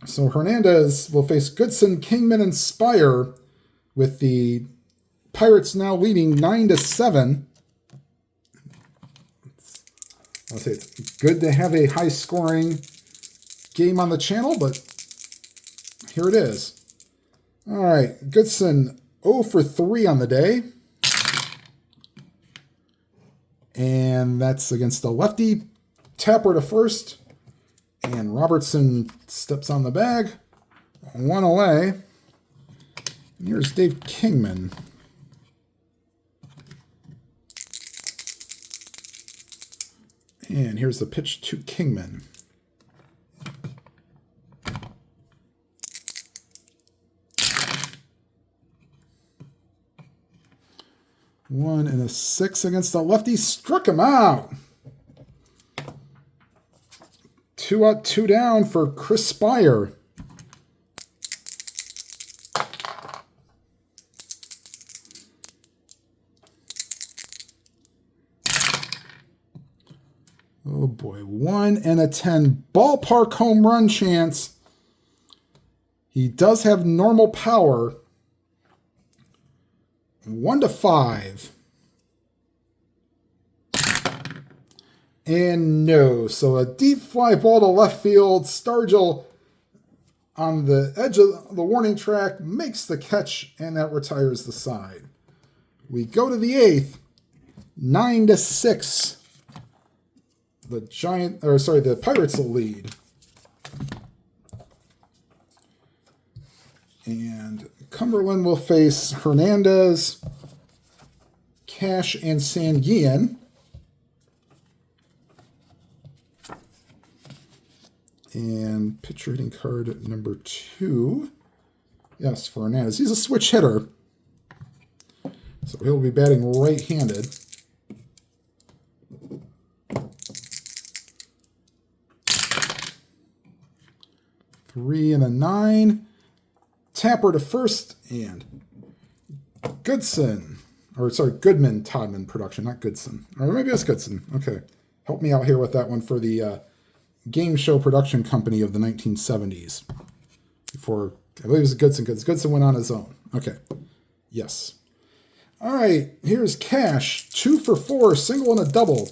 So Hernandez will face Goodson, Kingman, and Spire, with the Pirates now leading 9-7. I'll say it's good to have a high-scoring game on the channel, but here it is. All right, Goodson 0 for 3 on the day. And that's against a lefty. Tapper to first. And Robertson steps on the bag. 1 away. And here's Dave Kingman. And here's the pitch to Kingman. One and a 6 against the lefty. Struck him out. 2 out, 2 down for Chris Spire. Oh boy, 1 and a 10. Ballpark home run chance. He does have normal power. 1-5. And no. So a deep fly ball to left field. Stargell on the edge of the warning track makes the catch, and that retires the side. We go to the 8th. 9-6. The Pirates will lead. And Cumberland will face Hernandez, Cash, and Sanguillen. And pitcher hitting card number 2. Yes, for Hernandez. He's a switch hitter, so he'll be batting right-handed. Three and a 9. Tapper to first, and Goodman, Todman production, not Goodson. Or maybe it's Goodson. Okay. Help me out here with that one for the game show production company of the 1970s. Before, I believe it was Goodson, because Goodson went on his own. Okay. Yes. All right. Here's Cash. 2 for 4, single and a double.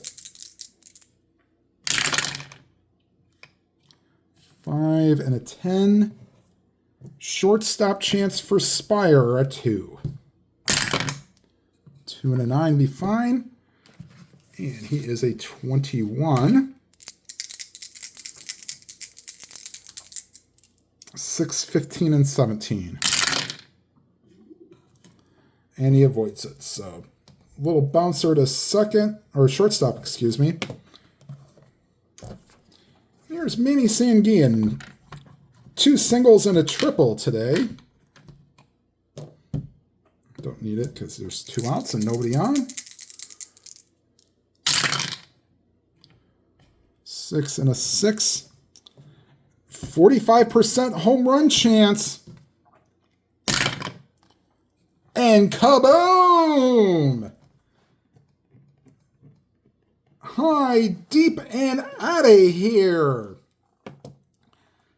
5 and a 10. Shortstop chance for Spire at 2. 2 and a 9 be fine. And he is a 21. 6, 15, and 17. And he avoids it. So, little bouncer to second, or shortstop, excuse me. Here's Manny Sanguillen. 2 singles and a triple today. Don't need it because there's 2 outs and nobody on. 6 and a 6. 45% home run chance. And kaboom! High, deep, and out of here.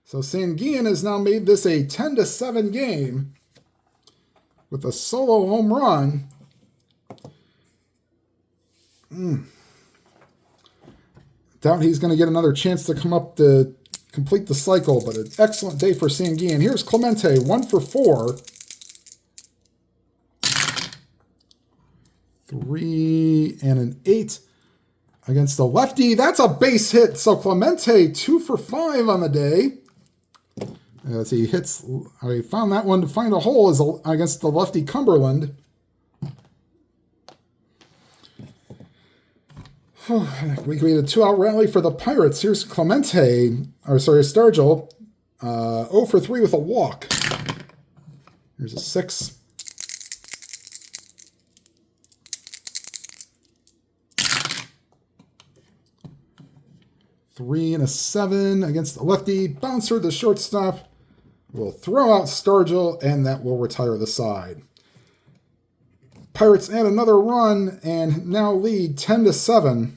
So Sanguillen has now made this a 10-7 game with a solo home run. Doubt he's going to get another chance to come up to complete the cycle, but an excellent day for Sanguillen. Here's Clemente, 1 for 4. 3 and an 8 against the lefty. That's a base hit. So Clemente, 2 for 5 on the day. As he hits, I found that one to find a hole is against the lefty Cumberland. We had a 2-out rally for the Pirates. Here's Clemente, or sorry, Stargell, 0 for 3 with a walk. Here's a 6. Three and a 7 against the lefty. Bouncer, the shortstop, will throw out Stargell, and that will retire the side. Pirates add another run and now lead 10-7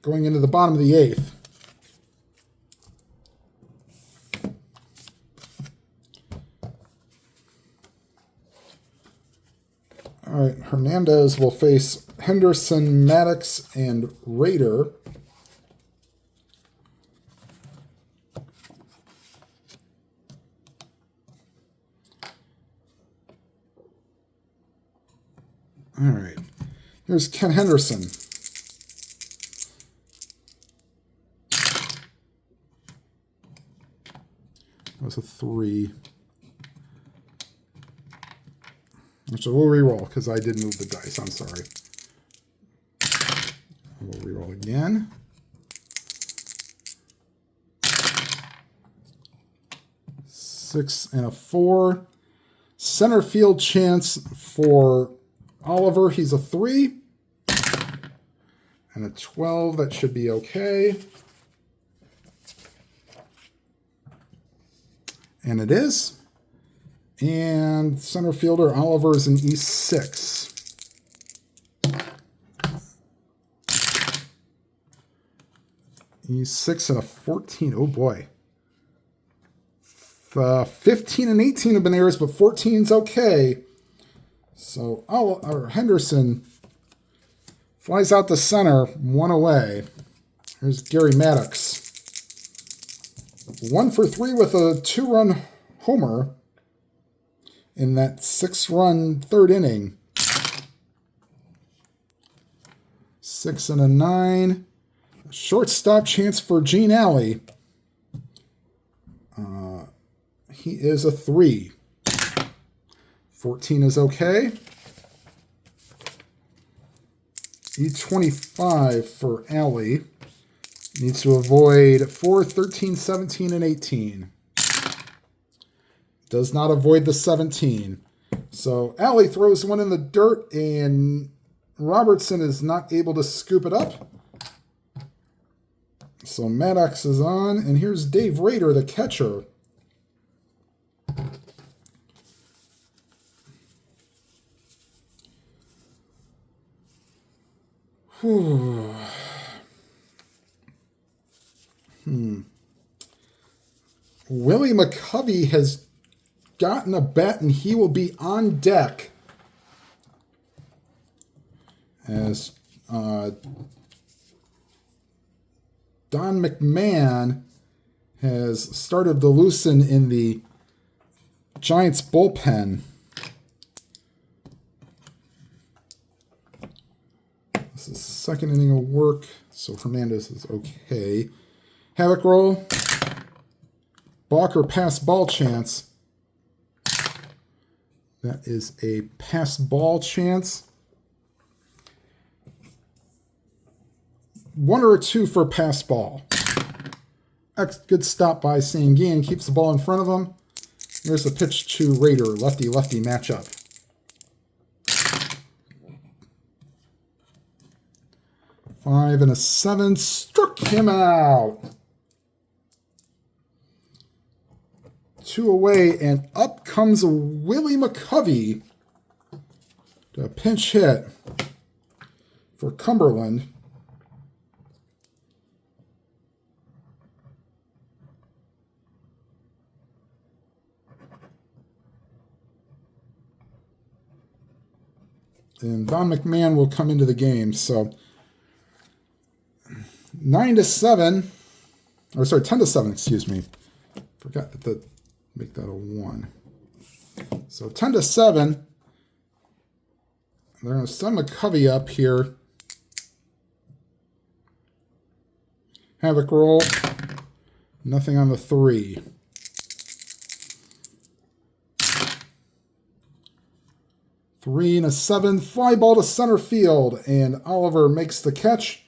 going into the bottom of the 8th. All right, Hernandez will face Henderson, Maddox, and Rader. All right, here's Ken Henderson. That was a 3. Actually, we'll re-roll because I did move the dice. I'm sorry. We'll re-roll again. Six and a 4. Center field chance for Oliver. He's a 3. And a 12. That should be okay. And it is. And center fielder Oliver is an E6. E6 and a 14. Oh boy. 15 and 18 have been errors, but 14's okay. So Henderson flies out the center, 1 away. Here's Gary Maddox. 1 for 3 with a 2-run homer in that 6-run 3rd inning. 6 and a 9. Shortstop chance for Gene Alley. He is a 3. 14 is okay. E25 for Alley. Needs to avoid 4, 13, 17, and 18. Does not avoid the 17. So Alley throws one in the dirt, and Robertson is not able to scoop it up. So Maddox is on, and here's Dave Rader, the catcher. Willie McCovey has gotten a bat, and he will be on deck as Don McMahon has started to loosen in the Giants bullpen. This is second inning of work, so Hernandez is okay. Havoc roll. Balker pass ball chance. That is a pass ball chance. 1 or a 2 for pass ball. Good stop by Sanguin. Keeps the ball in front of him. Here's the pitch to Raider. Lefty-lefty matchup. Five and a 7. Struck him out. 2 away, and up comes Willie McCovey to pinch hit for Cumberland. And Don McMahon will come into the game. So 9 to 7, or sorry, 10 to 7, excuse me. Forgot to make that a 1. So 10 to 7. They're going to send McCovey up here. Havoc roll. Nothing on the 3. Three and a 7. Fly ball to center field. And Oliver makes the catch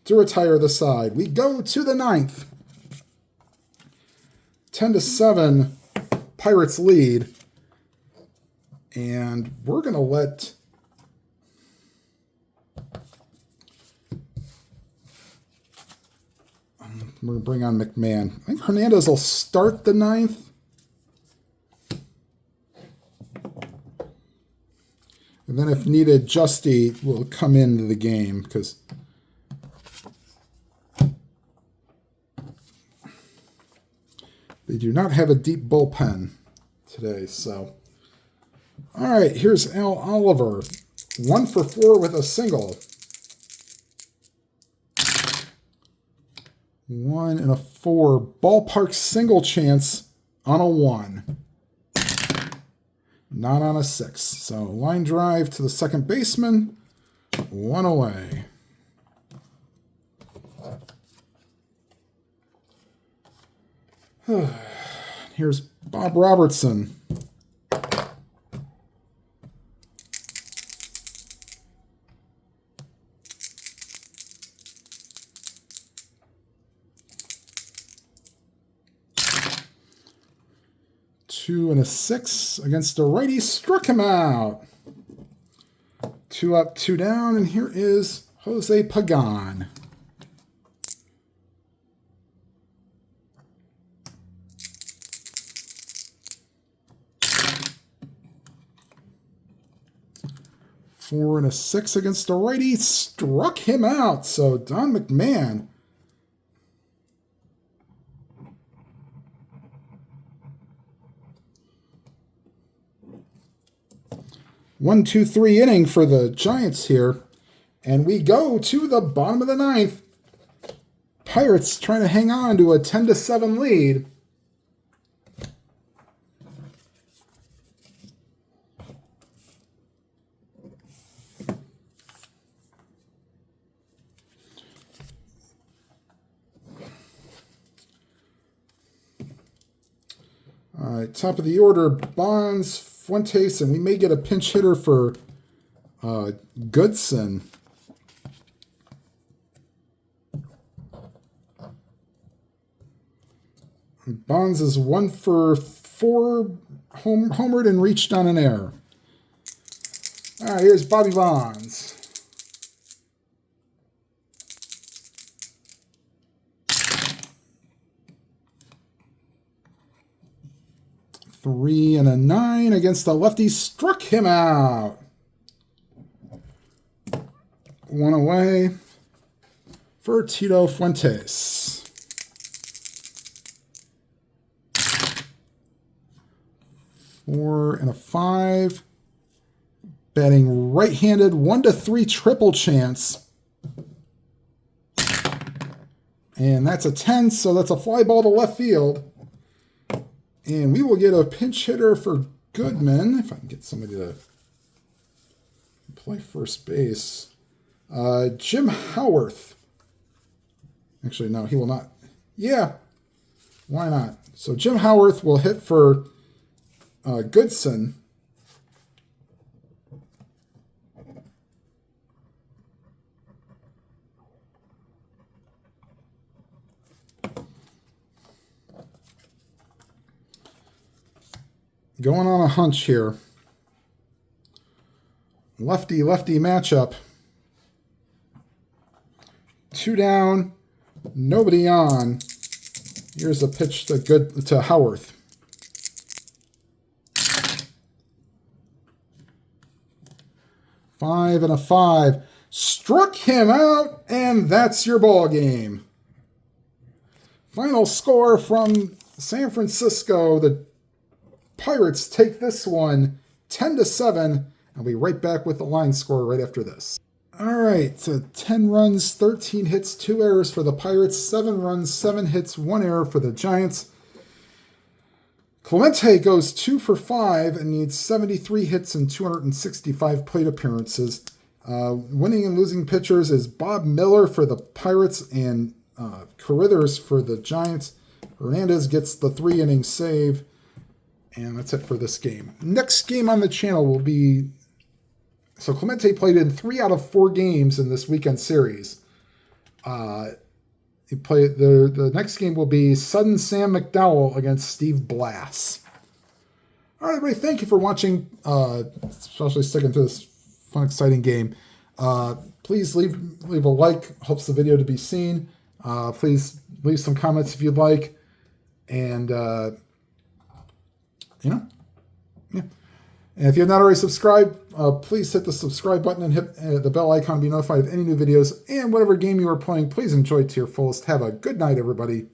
to retire the side. We go to the 9th. 10 to 7. Pirates lead. And we're going to let... We're going to bring on McMahon. I think Hernandez will start the 9th. And then if needed, Justy will come into the game because they do not have a deep bullpen today. So, all right, here's Al Oliver. 1 for 4 with a single. 1 and a 4. Ballpark single chance on a 1. Not on a 6. So line drive to the second baseman. 1 away. Here's Bob Robertson. Two and a 6 against a righty. Struck him out. 2 up, 2 down, and here is Jose Pagan. Four and a 6 against a righty. Struck him out. So Don McMahon. One, 2, 3 inning for the Giants here. And we go to the bottom of the 9th. Pirates trying to hang on to a 10 to 7 lead. All right, top of the order, Bonds, Fuentes, and we may get a pinch hitter for Goodson. Bonds is 1 for 4, homered and reached on an error. All right, here's Bobby Bonds. Three and a 9 against the lefty. Struck him out. 1 away for Tito Fuentes. Four and a 5. Batting right-handed. 1 to 3 triple chance. And that's a 10, so that's a fly ball to left field. And we will get a pinch hitter for Goodman, if I can get somebody to play first base. Jim Howarth. Actually, no, he will not. Yeah, why not? So Jim Howarth will hit for Goodson. Going on a hunch here. Lefty-lefty matchup. 2 down, nobody on. Here's a pitch to Howarth. Five and a 5. Struck him out, and that's your ball game. Final score from San Francisco. The Pirates take this one 10-7. I'll be right back with the line score right after this. All right, so 10 runs, 13 hits, 2 errors for the Pirates, 7 runs, 7 hits, 1 error for the Giants. Clemente goes 2 for 5 and needs 73 hits and 265 plate appearances. Winning and losing pitchers is Bob Miller for the Pirates and Carruthers for the Giants. Hernandez gets the 3-inning save, and that's it for this game. Next game on the channel will be... So Clemente played in 3 out of 4 games in this weekend series. He played the next game will be Sudden Sam McDowell against Steve Blass. All right, everybody, thank you for watching, especially sticking to this fun, exciting game. Please leave a like. Helps the video to be seen. Please leave some comments if you'd like, and yeah. And if you have not already subscribed, please hit the subscribe button and hit the bell icon to be notified of any new videos. And whatever game you are playing, please enjoy it to your fullest. Have a good night, everybody.